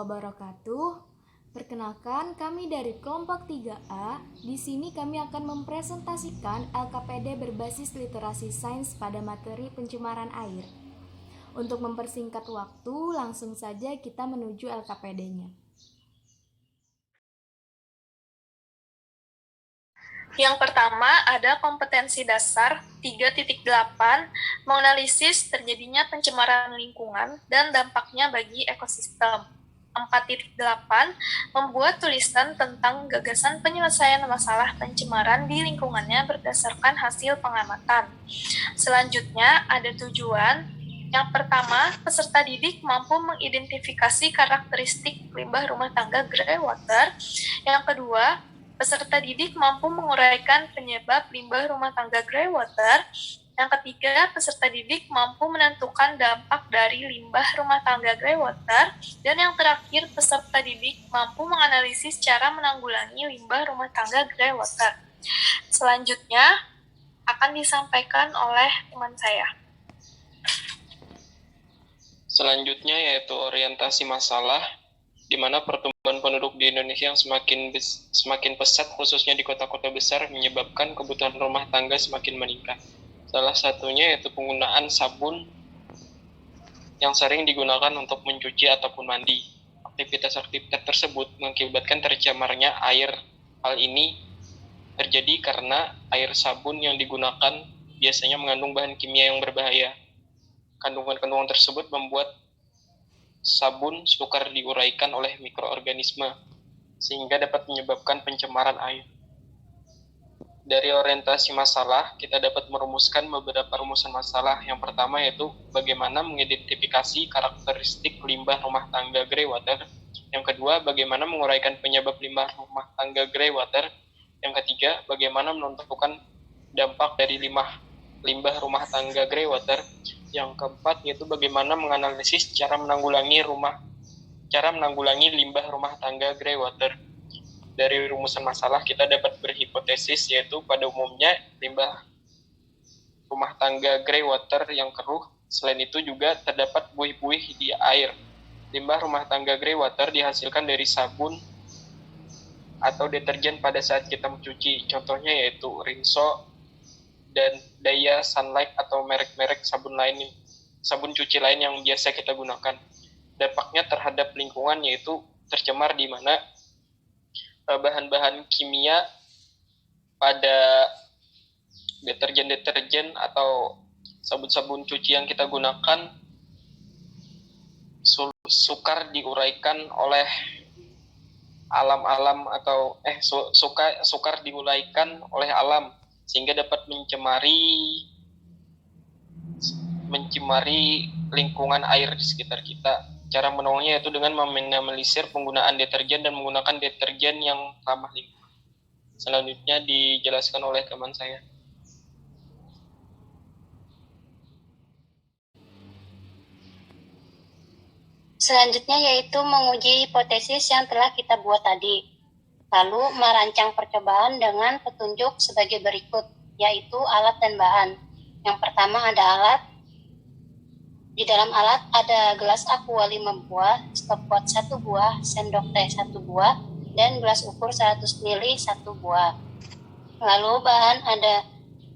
wabarakatuh. Perkenalkan, kami dari kelompok 3A. Di sini kami akan mempresentasikan LKPD berbasis literasi sains pada materi pencemaran air. Untuk mempersingkat waktu, langsung saja kita menuju LKPD-nya. Yang pertama ada kompetensi dasar 3.8, menganalisis terjadinya pencemaran lingkungan dan dampaknya bagi ekosistem. 4.8, membuat tulisan tentang gagasan penyelesaian masalah pencemaran di lingkungannya berdasarkan hasil pengamatan. Selanjutnya ada tujuan. Yang pertama, peserta didik mampu mengidentifikasi karakteristik limbah rumah tangga greywater. Yang kedua, peserta didik mampu menguraikan penyebab limbah rumah tangga greywater. Yang ketiga, peserta didik mampu menentukan dampak dari limbah rumah tangga greywater. Dan yang terakhir, peserta didik mampu menganalisis cara menanggulangi limbah rumah tangga greywater. Selanjutnya akan disampaikan oleh teman saya. Selanjutnya yaitu orientasi masalah, di mana pertumbuhan penduduk di Indonesia yang semakin pesat, khususnya di kota-kota besar, menyebabkan kebutuhan rumah tangga semakin meningkat. Salah satunya yaitu penggunaan sabun yang sering digunakan untuk mencuci ataupun mandi. Aktivitas-aktivitas tersebut mengakibatkan tercemarnya air. Hal ini terjadi karena air sabun yang digunakan biasanya mengandung bahan kimia yang berbahaya. Kandungan-kandungan tersebut membuat sabun sukar diuraikan oleh mikroorganisme, sehingga dapat menyebabkan pencemaran air. Dari orientasi masalah, kita dapat merumuskan beberapa rumusan masalah. Yang pertama yaitu bagaimana mengidentifikasi karakteristik limbah rumah tangga greywater. Yang kedua, bagaimana menguraikan penyebab limbah rumah tangga greywater. Yang ketiga, bagaimana menentukan dampak dari limbah rumah tangga greywater. Yang keempat yaitu bagaimana menganalisis cara menanggulangi limbah rumah tangga greywater. Dari rumusan masalah kita dapat berhipotesis yaitu pada umumnya limbah rumah tangga greywater yang keruh. Selain itu juga terdapat buih-buih di air. Limbah rumah tangga greywater dihasilkan dari sabun atau deterjen pada saat kita mencuci. Contohnya yaitu Rinso dan Daya Sunlight atau merek-merek sabun cuci lain yang biasa kita gunakan. Dampaknya terhadap lingkungan yaitu tercemar di mana bahan-bahan kimia pada deterjen atau sabun-sabun cuci yang kita gunakan sukar diuraikan oleh sukar diuraikan oleh alam, sehingga dapat mencemari lingkungan air di sekitar kita. Cara menolongnya yaitu dengan meminimalisir penggunaan deterjen dan menggunakan deterjen yang ramah lingkungan. Selanjutnya dijelaskan oleh teman saya. Selanjutnya yaitu menguji hipotesis yang telah kita buat tadi. Lalu merancang percobaan dengan petunjuk sebagai berikut, yaitu alat dan bahan. Yang pertama ada alat. Di dalam alat ada gelas aqua 5 buah, stopwatch 1 buah, sendok teh 1 buah, dan gelas ukur 100 ml 1 buah. Lalu bahan ada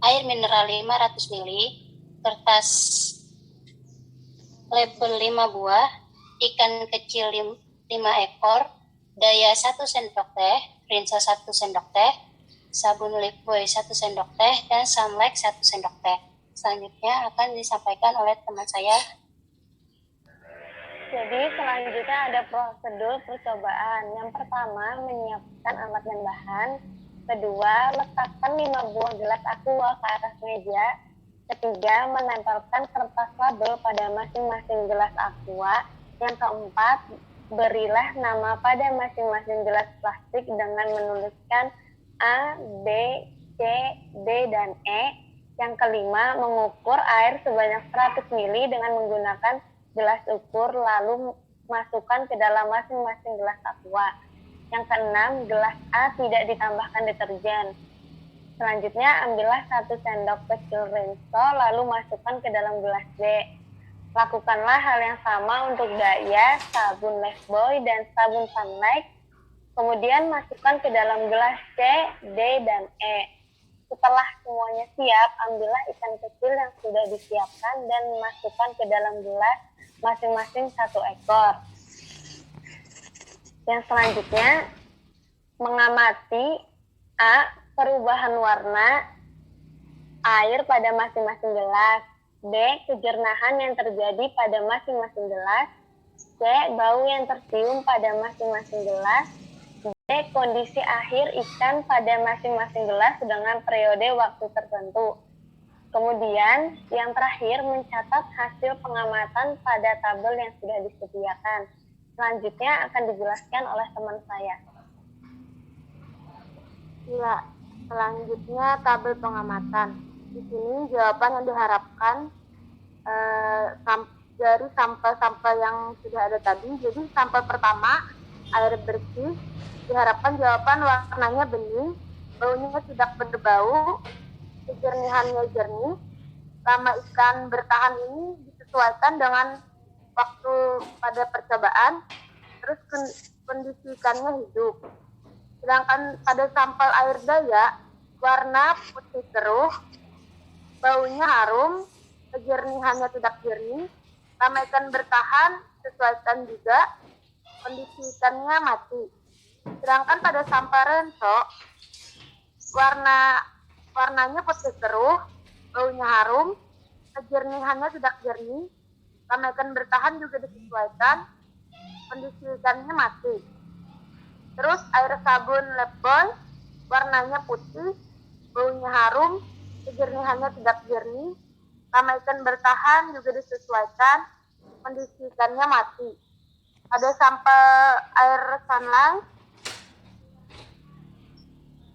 air mineral 500 ml, kertas label 5 buah, ikan kecil 5 ekor, daya 1 sendok teh, rinso 1 sendok teh, sabun lifebuoy 1 sendok teh, dan sunlight 1 sendok teh. Selanjutnya akan disampaikan oleh teman saya. Jadi selanjutnya ada prosedur percobaan. Yang pertama, menyiapkan alat dan bahan. Kedua, letakkan 5 buah gelas aqua ke atas meja. Ketiga, menempelkan kertas label pada masing-masing gelas aqua. Yang keempat, berilah nama pada masing-masing gelas plastik dengan menuliskan A, B, C, D, dan E. Yang kelima, mengukur air sebanyak 100 ml dengan menggunakan gelas ukur, lalu masukkan ke dalam masing-masing gelas aqua. Yang keenam, gelas A tidak ditambahkan deterjen. Selanjutnya, ambillah 1 sendok kecil Rinso, lalu masukkan ke dalam gelas B. Lakukanlah hal yang sama untuk Daya, sabun Lifebuoy, dan sabun Sunlight. Kemudian masukkan ke dalam gelas C, D, dan E. Setelah semuanya siap, ambillah ikan kecil yang sudah disiapkan dan masukkan ke dalam gelas masing-masing 1 ekor. Yang selanjutnya, mengamati A. Perubahan warna air pada masing-masing gelas. B. Kejernahan yang terjadi pada masing-masing gelas. C. Bau yang tercium pada masing-masing gelas. D. Kondisi akhir ikan pada masing-masing gelas dengan periode waktu tertentu. Kemudian, yang terakhir mencatat hasil pengamatan pada tabel yang sudah disediakan. Selanjutnya akan dijelaskan oleh teman saya. Ya, selanjutnya tabel pengamatan. Di sini jawaban yang diharapkan dari sampel-sampel yang sudah ada tadi. Jadi sampel pertama, air bersih, diharapkan jawaban warnanya bening, baunya tidak berbau, kejernihannya jernih. Lama ikan bertahan ini disesuaikan dengan waktu pada percobaan, terus kondisi ikannya hidup. Sedangkan pada sampel air Daya, warna putih keruh, baunya harum, kejernihannya tidak jernih, lama ikan bertahan, sesuaikan juga, kondisi ikannya mati. Sedangkan pada sampel Renso, warnanya putih keruh, baunya harum, kejernihannya tidak jernih, lama ikan bertahan juga disesuaikan, kondisi ikannya mati. Terus air sabun Lifebuoy, warnanya putih, baunya harum, kejernihannya tidak jernih, lama ikan bertahan juga disesuaikan, kondisi ikannya mati. Ada sampel air Sunlight,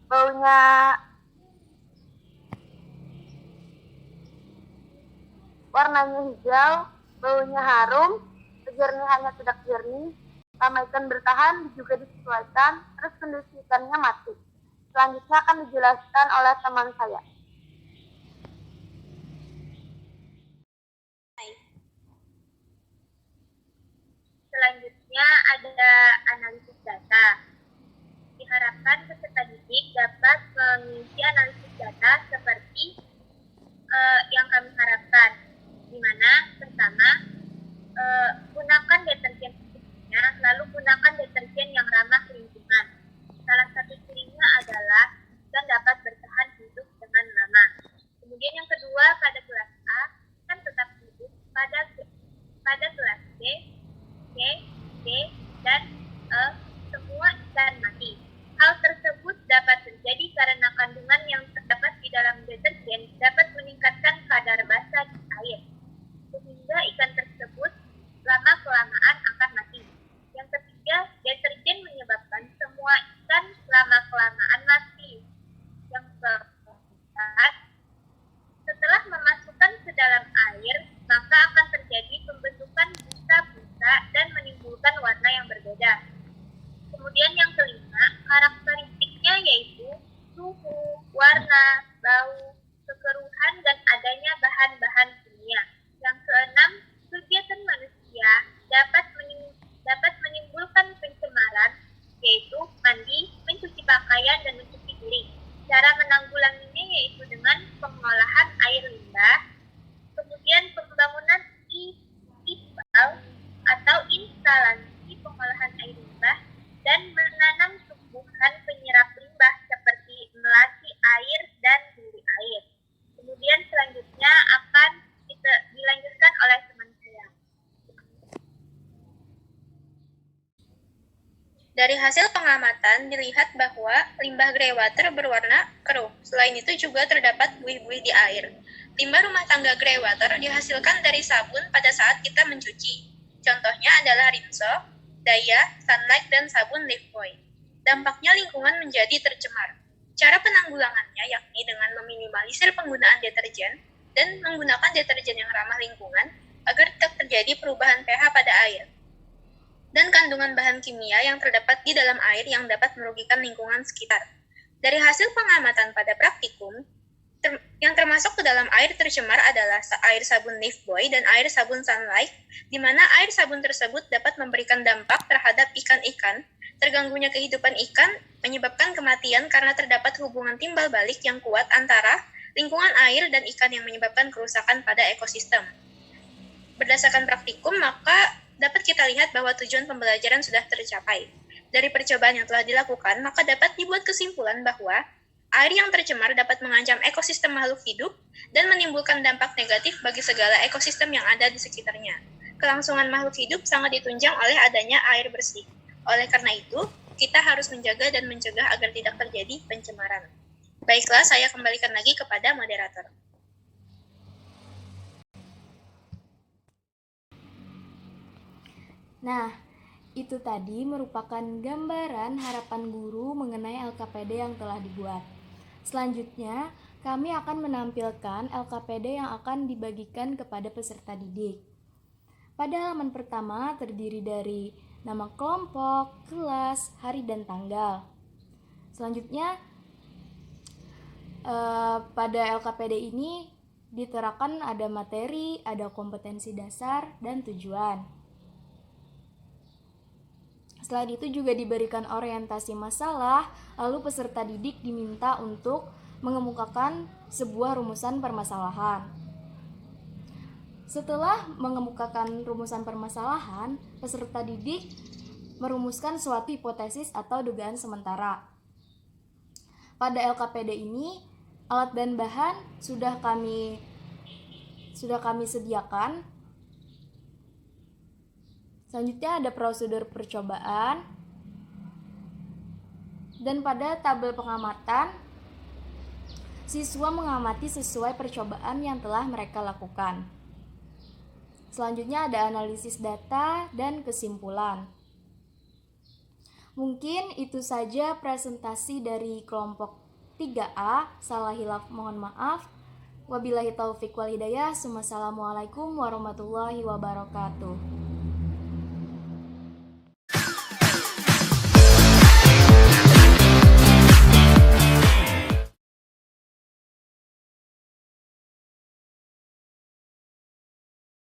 baunya warnanya hijau, baunya harum, kejernihannya tidak jernih, lama ikan bertahan juga disesuaikan, terus kondisi ikannya mati. Selanjutnya akan dijelaskan oleh teman saya. Selanjutnya ada analisis data. Diharapkan peserta didik dapat mengisi analisis data seperti yang kami harapkan, di mana pertama gunakan deterjen secukupnya, lalu gunakan deterjen yang ramah lingkungan. Salah satu cirinya adalah ikan dapat bertahan hidup dengan lama. Kemudian yang kedua, pada kelas A kan tetap hidup, pada kelas B, C, D, dan E semua ikan mati. Hal tersebut dapat terjadi karena kandungan yang terdapat di dalam deterjen dapat meningkatkan kadar basa di air, sehingga ikan tersebut lama-kelamaan akan mati. Yang ketiga, deterjen menyebabkan semua ikan lama-kelamaan mati. Yang keempat, setelah memasukkan ke dalam air, maka akan terjadi pembentukan busa-busa dan menimbulkan warna yang berbeda. Kemudian yang kelima, karakteristiknya yaitu suhu, warna, bau, kekeruhan, dan adanya bahan-bahan kimia. Yang keenam, kegiatan manusia dapat menimbulkan pencemaran, yaitu mandi, mencuci pakaian, dan mencuci piring. Cara menanggulanginya yaitu dengan pengolahan air limbah, kemudian pembangunan IPAL atau instalasi pengolahan air limbah, dan menanam tumbuhan penyerap limbah seperti melati air dan duri air. Kemudian selanjutnya akan dilanjutkan oleh teman saya. Dari hasil pengamatan dilihat bahwa limbah greywater berwarna keruh. Selain itu juga terdapat buih-buih di air. Limbah rumah tangga greywater dihasilkan dari sabun pada saat kita mencuci. Contohnya adalah Rinso, Daya, Sunlight, dan sabun Lifebuoy. Dampaknya lingkungan menjadi tercemar. Cara penanggulangannya yakni dengan meminimalisir penggunaan deterjen dan menggunakan deterjen yang ramah lingkungan agar tidak terjadi perubahan pH pada air dan kandungan bahan kimia yang terdapat di dalam air yang dapat merugikan lingkungan sekitar. Dari hasil pengamatan pada praktikum, Yang termasuk ke dalam air tercemar adalah air sabun Lifebuoy dan air sabun Sunlight, di mana air sabun tersebut dapat memberikan dampak terhadap ikan-ikan. Terganggunya kehidupan ikan menyebabkan kematian karena terdapat hubungan timbal balik yang kuat antara lingkungan air dan ikan yang menyebabkan kerusakan pada ekosistem. Berdasarkan praktikum, maka dapat kita lihat bahwa tujuan pembelajaran sudah tercapai. Dari percobaan yang telah dilakukan, maka dapat dibuat kesimpulan bahwa air yang tercemar dapat mengancam ekosistem makhluk hidup dan menimbulkan dampak negatif bagi segala ekosistem yang ada di sekitarnya. Kelangsungan makhluk hidup sangat ditunjang oleh adanya air bersih. Oleh karena itu, kita harus menjaga dan mencegah agar tidak terjadi pencemaran. Baiklah, saya kembalikan lagi kepada moderator. Nah, itu tadi merupakan gambaran harapan guru mengenai LKPD yang telah dibuat. Selanjutnya, kami akan menampilkan LKPD yang akan dibagikan kepada peserta didik. Pada halaman pertama terdiri dari nama kelompok, kelas, hari, dan tanggal. Selanjutnya, pada LKPD ini diterakan ada materi, ada kompetensi dasar, dan tujuan. Selain itu juga diberikan orientasi masalah, lalu peserta didik diminta untuk mengemukakan sebuah rumusan permasalahan. Setelah mengemukakan rumusan permasalahan, peserta didik merumuskan suatu hipotesis atau dugaan sementara. Pada LKPD ini, alat dan bahan sudah kami sediakan. Selanjutnya ada prosedur percobaan. Dan pada tabel pengamatan, siswa mengamati sesuai percobaan yang telah mereka lakukan. Selanjutnya ada analisis data dan kesimpulan. Mungkin itu saja presentasi dari kelompok 3A. Salah hilaf mohon maaf. Wabillahi taufik wal hidayah. Wassalamualaikum warahmatullahi wabarakatuh.